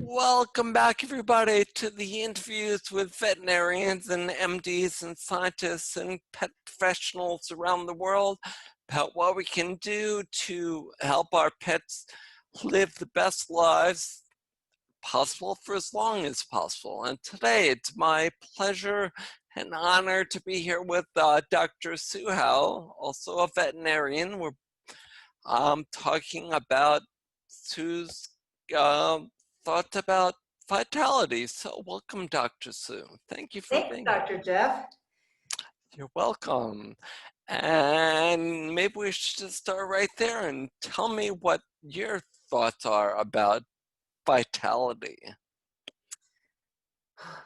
Welcome back, everybody, to the interviews with veterinarians and MDs and scientists and pet professionals around the world about what we can do to help our pets live the best lives possible for as long as possible. And today, it's my pleasure and honor to be here with Dr. Sue Howell, also a veterinarian. We're talking about Sue's thoughts about vitality. So welcome, Dr. Sue. Thank you for Thanks, being here. Dr. Jeff. You're welcome. And maybe we should just start right there and tell me what your thoughts are about vitality.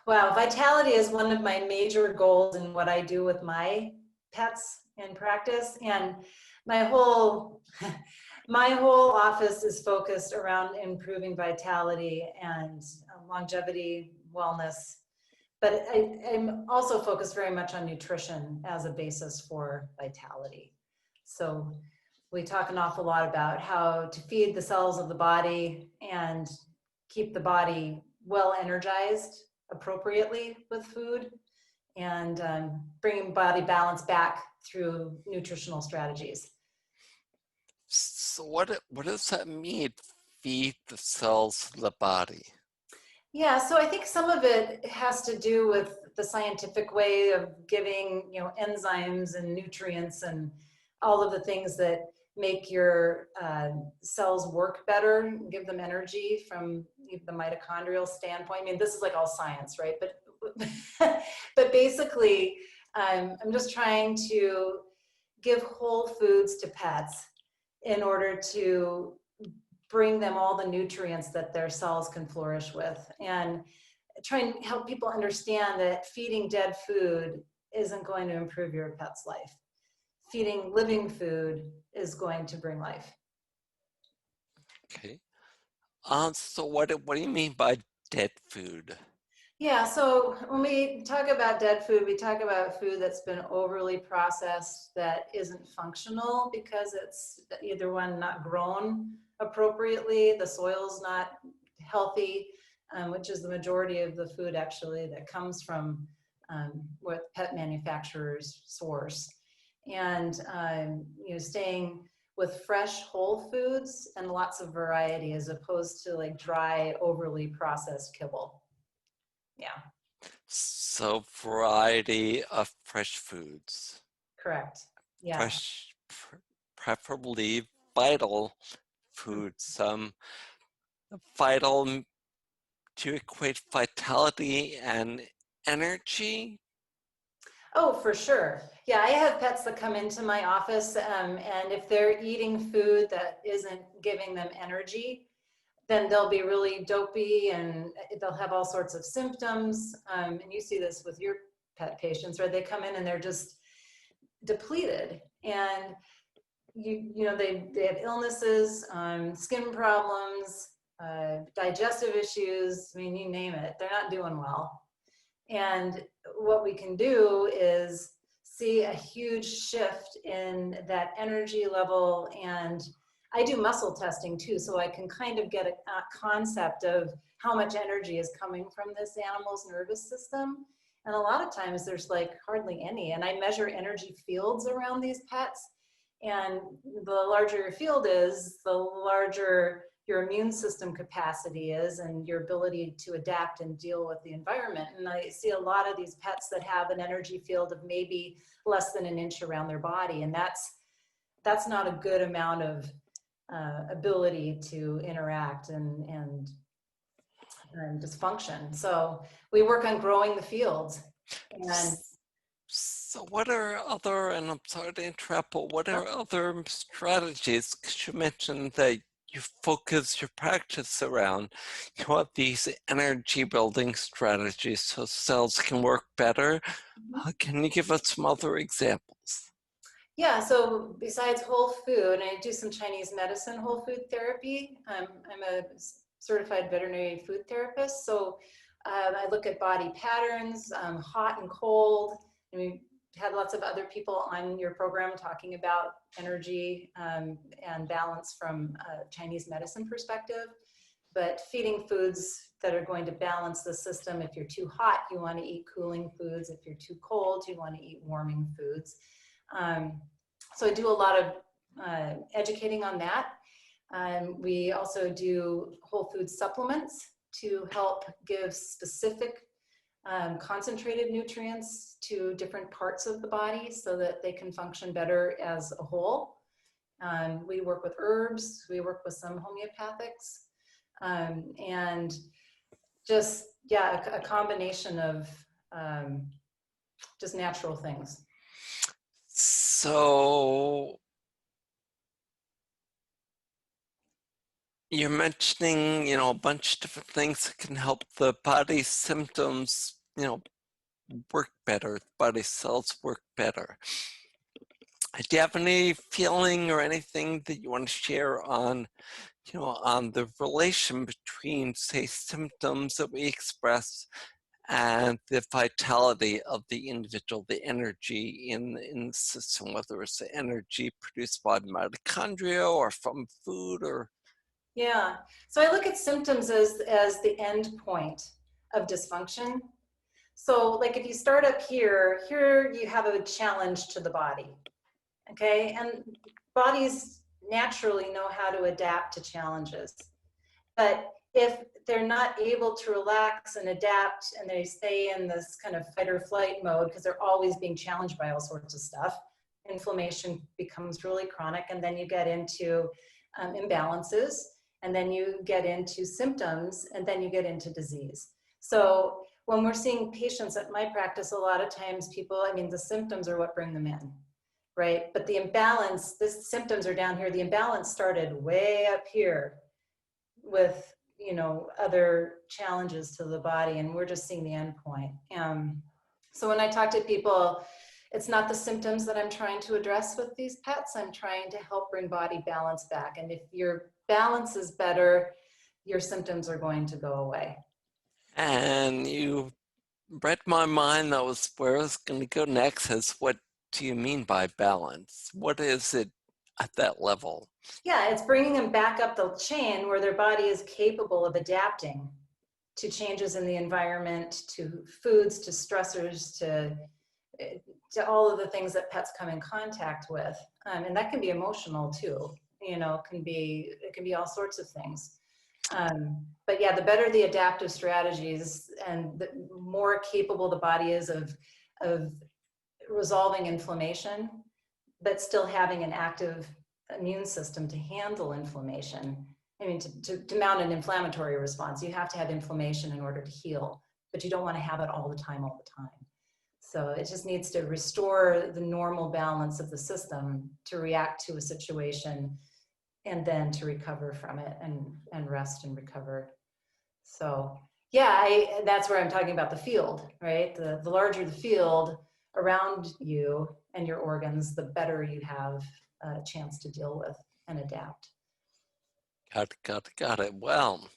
Wow, vitality is one of my major goals in what I do with my pets in practice. And my whole my whole office is focused around improving vitality and longevity, wellness. But I'm also focused very much on nutrition as a basis for vitality. So we talk an awful lot about how to feed the cells of the body and keep the body well energized appropriately with food, and bringing body balance back through nutritional strategies. So what does that mean, feed the cells of the body? Yeah, so I think some of it has to do with the scientific way of giving, enzymes and nutrients and all of the things that make your cells work better, give them energy from the mitochondrial standpoint. I mean, this is like all science, right? But but basically, I'm just trying to give whole foods to pets in order to bring them all the nutrients that their cells can flourish with, and try and help people understand that feeding dead food isn't going to improve your pet's life. Feeding living food is going to bring life. Okay. So what do you mean by dead food? Yeah, so when we talk about dead food, we talk about food that's been overly processed, that isn't functional because it's either one, not grown appropriately, the soil's not healthy, which is the majority of the food actually that comes from what pet manufacturers source. And staying with fresh whole foods and lots of variety as opposed to like dry, overly processed kibble. Yeah, So variety of fresh foods. correct. Yeah. Fresh, preferably vital foods. Vital to equate vitality and energy. Oh, for sure. Yeah, I have pets that come into my office, and if they're eating food that isn't giving them energy, then they'll be really dopey and they'll have all sorts of symptoms. And you see this with your pet patients, right? They come in and they're just depleted, and they have illnesses, skin problems, digestive issues. I mean, you name it. They're not doing well. And what we can do is see a huge shift in that energy level. And I do muscle testing too, so I can kind of get a concept of how much energy is coming from this animal's nervous system. And a lot of times there's like hardly any. And I measure energy fields around these pets. And the larger your field is, the larger your immune system capacity is and your ability to adapt and deal with the environment. And I see a lot of these pets that have an energy field of maybe less than an inch around their body. And that's not a good amount of ability to interact and dysfunction. So we work on growing the fields. And So what are other, and I'm sorry to interrupt, but what are other strategies? Because you mentioned that you focus your practice around these energy building strategies so cells can work better. Can you give us some other examples? yeah, so besides whole food, I do some Chinese medicine whole food therapy. I'm a certified veterinary food therapist. So I look at body patterns, hot and cold. I mean, had lots of other people on your program talking about energy and balance from a Chinese medicine perspective. But feeding foods that are going to balance the system. If you're too hot, you want to eat cooling foods. If you're too cold, you want to eat warming foods. So I do a lot of educating on that. We also do whole food supplements to help give specific concentrated nutrients to different parts of the body so that they can function better as a whole. We work with herbs, we work with some homeopathics, and just, yeah, a combination of just natural things. So you're mentioning, a bunch of different things that can help the body's symptoms, work better, body cells work better. Do you have any feeling or anything that you want to share on, on the relation between, say, symptoms that we express and the vitality of the individual, the energy in the system, whether it's the energy produced by mitochondria or from food or... Yeah, so I look at symptoms as the end point of dysfunction. So like if you start up here you have a challenge to the body, okay? And bodies naturally know how to adapt to challenges. But if they're not able to relax and adapt and they stay in this kind of fight or flight mode because they're always being challenged by all sorts of stuff, inflammation becomes really chronic, and then you get into imbalances, and then you get into symptoms, and then you get into disease. So when we're seeing patients at my practice, a lot of times people, the symptoms are what bring them in, right? But the imbalance, the symptoms are down here. The imbalance started way up here with, other challenges to the body, and we're just seeing the end point. So when I talk to people, it's not the symptoms that I'm trying to address with these pets. I'm trying to help bring body balance back. And if your balance is better, your symptoms are going to go away. And you read my mind. That was where I was going to go next, is what do you mean by balance? What is it at that level? Yeah, it's bringing them back up the chain where their body is capable of adapting to changes in the environment, to foods, to stressors, to all of the things that pets come in contact with. And that can be emotional too, it can be all sorts of things. But yeah, the better the adaptive strategies and the more capable the body is of resolving inflammation, but still having an active immune system to handle inflammation. To mount an inflammatory response, you have to have inflammation in order to heal, but you don't want to have it all the time. So it just needs to restore the normal balance of the system to react to a situation and then to recover from it and rest and recover. So yeah, that's where I'm talking about the field, right? The larger the field around you and your organs, the better you have a chance to deal with and adapt. Got it. Well,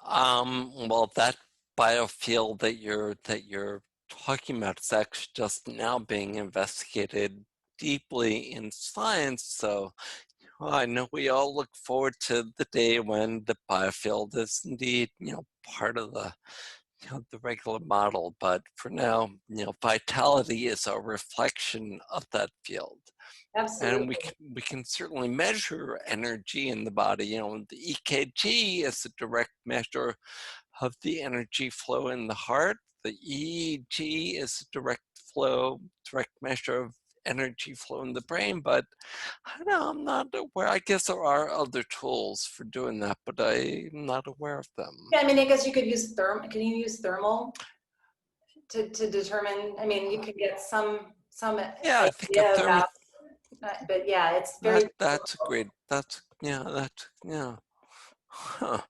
that biofield that you're talking about is actually just now being investigated deeply in science. So I know we all look forward to the day when the biofield is indeed, part of the the regular model. But for now, vitality is a reflection of that field. Absolutely. And we can certainly measure energy in the body. The EKG is a direct measure of the energy flow in the heart. The EEG is a direct measure of energy flow in the brain. But I don't know, I'm not aware. I guess there are other tools for doing that, but I'm not aware of them. Yeah, I guess you could use can you use thermal to determine? You could get some Yeah, I think a idea thermo. about, but yeah, it's very. That's great. Yeah. Huh.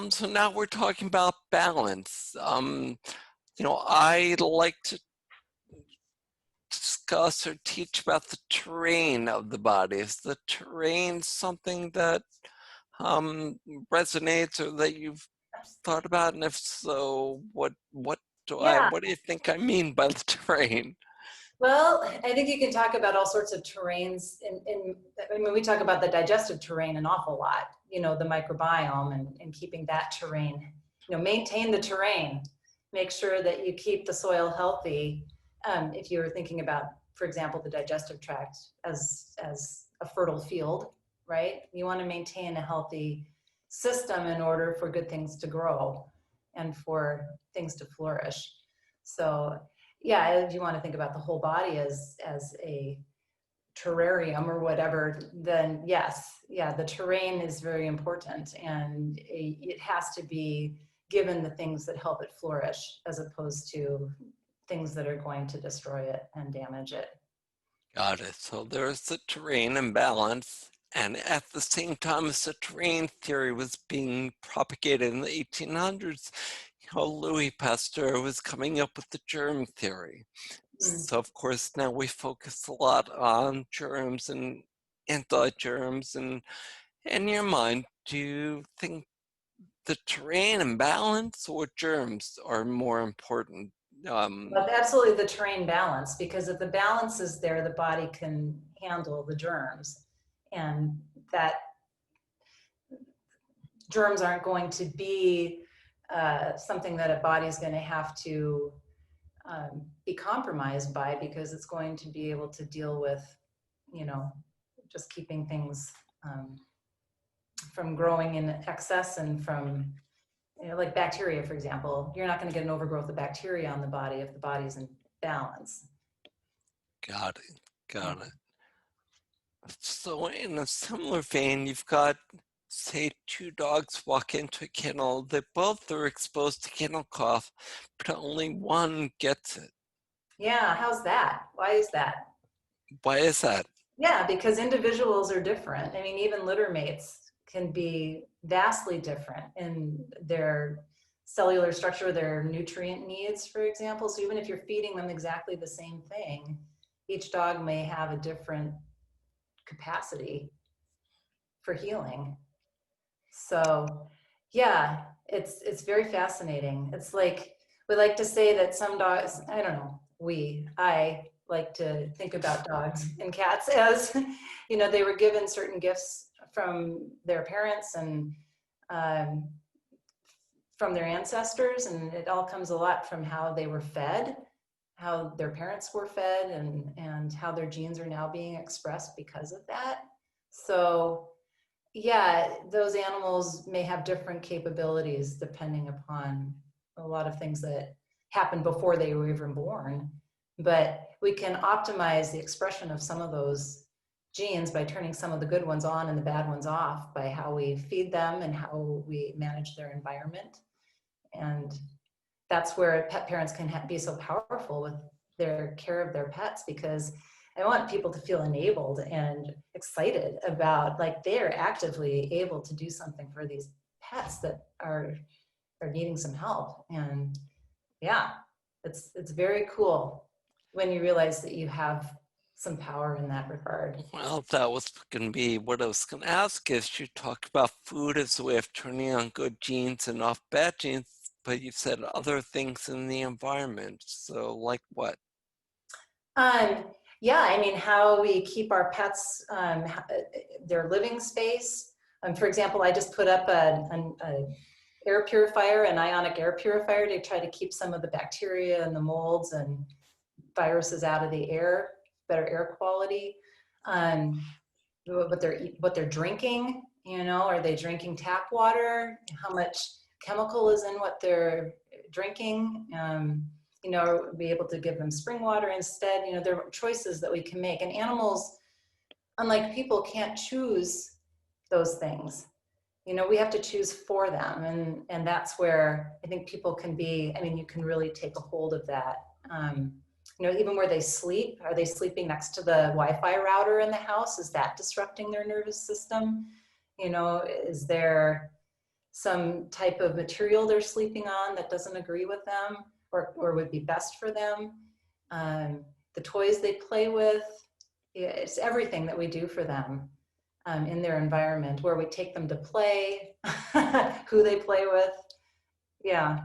So now we're talking about balance. I like to discuss or teach about the terrain of the body. Is the terrain something that resonates or that you've thought about? And if so, what do Yeah, you think I mean by the terrain? Well, I think you can talk about all sorts of terrains. I mean, we talk about the digestive terrain an awful lot, you know, the microbiome and keeping that terrain, you know, maintain the terrain, make sure that you keep the soil healthy. If you were thinking about, for example, the digestive tract as a fertile field, right? You want to maintain a healthy system in order for good things to grow and for things to flourish. So yeah, if you want to think about the whole body as a terrarium or whatever, then yes, yeah, the terrain is very important, and it has to be given the things that help it flourish as opposed to things that are going to destroy it and damage it. Got it. So there's the terrain imbalance. And at the same time as the terrain theory was being propagated in the 1800s, Louis Pasteur was coming up with the germ theory. Mm. So of course now we focus a lot on germs and anti-germs. And in your mind, do you think the terrain imbalance or germs are more important? But absolutely the terrain balance, because if the balance is there, the body can handle the germs, and that germs aren't going to be something that a body is going to have to be compromised by, because it's going to be able to deal with, you know, just keeping things from growing in excess and from, you know, like bacteria, for example. You're not going to get an overgrowth of bacteria on the body if the body's in balance. Got it. Yeah. Got it. So in a similar vein, you've got, say, two dogs walk into a kennel. They both are exposed to kennel cough, but only one gets it. Yeah, how's that? Why is that? Why is that? Yeah, because individuals are different. I mean, even litter mates can be vastly different in their cellular structure, their nutrient needs, for example. So even if you're feeding them exactly the same thing, each dog may have a different capacity for healing. So yeah, it's very fascinating. It's like, we like to say that some dogs, I don't know, I like to think about dogs and cats as, you know, they were given certain gifts from their parents and um, from their ancestors, and it all comes a lot from how they were fed, how their parents were fed, and how their genes are now being expressed because of that. So yeah, those animals may have different capabilities depending upon a lot of things that happened before they were even born. But we can optimize the expression of some of those genes by turning some of the good ones on and the bad ones off by how we feed them and how we manage their environment. And that's where pet parents can be so powerful with their care of their pets, because I want people to feel enabled and excited about, like, they're actively able to do something for these pets that are needing some help. And yeah, it's very cool when you realize that you have some power in that regard. Well, that was going to be what I was going to ask. Is you talked about food as a way of turning on good genes and off bad genes, but you said other things in the environment. So like what? Um, yeah, I mean, how we keep our pets, their living space. For example, I just put up a air purifier, an ionic air purifier, to try to keep some of the bacteria and the molds and viruses out of the air, better air quality. What they're drinking, you know, are they drinking tap water? How much chemical is in what they're drinking? You know, be able to give them spring water instead. You know, there are choices that we can make. And animals, unlike people, can't choose those things. You know, we have to choose for them. And that's where I think people can be, I mean, you can really take a hold of that. You know, even where they sleep, are they sleeping next to the Wi-Fi router in the house? Is that disrupting their nervous system? You know, is there some type of material they're sleeping on that doesn't agree with them or would be best for them? The toys they play with, it's everything that we do for them in their environment, where we take them to play, who they play with. Yeah.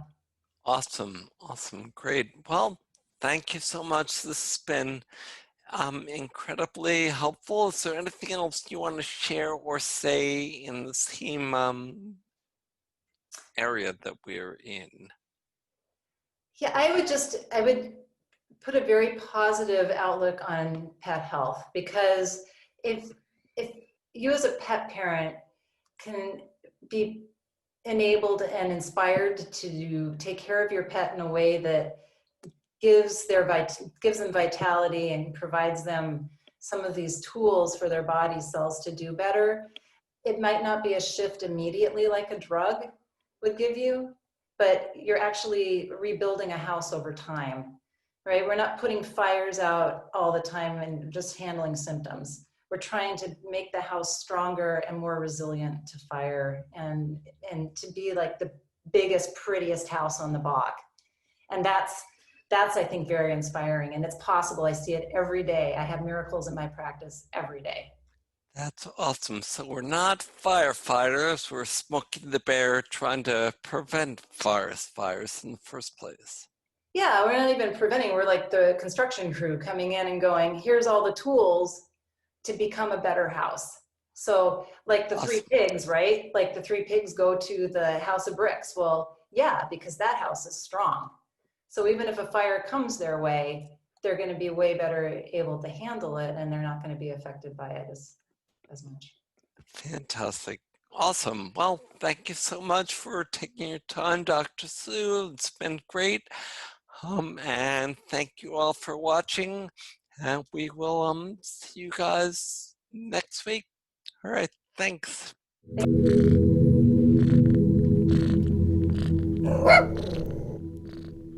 Awesome. Awesome. Great. Well, thank you so much. This has been incredibly helpful. Is there anything else you want to share or say in the same area that we're in? Yeah, I would put a very positive outlook on pet health, because if you as a pet parent can be enabled and inspired to take care of your pet in a way that gives them vitality and provides them some of these tools for their body cells to do better. It might not be a shift immediately like a drug would give you, but you're actually rebuilding a house over time, right? We're not putting fires out all the time and just handling symptoms. We're trying to make the house stronger and more resilient to fire, and to be like the biggest, prettiest house on the block. And that's I think very inspiring, and it's possible. I see it every day. I have miracles in my practice every day. That's awesome. So we're not firefighters, we're Smokey the Bear trying to prevent fires in the first place. Yeah, we're not even preventing. We're like the construction crew coming in and going, here's all the tools to become a better house. So like the three Awesome. pigs, right? Like the three pigs go to the house of bricks. Well, yeah, because that house is strong. So even if a fire comes their way, they're going to be way better able to handle it, and they're not going to be affected by it as much. Fantastic. Awesome. Well, thank you so much for taking your time, Dr. Sue. It's been great. And thank you all for watching. And we will see you guys next week. All right. Thanks.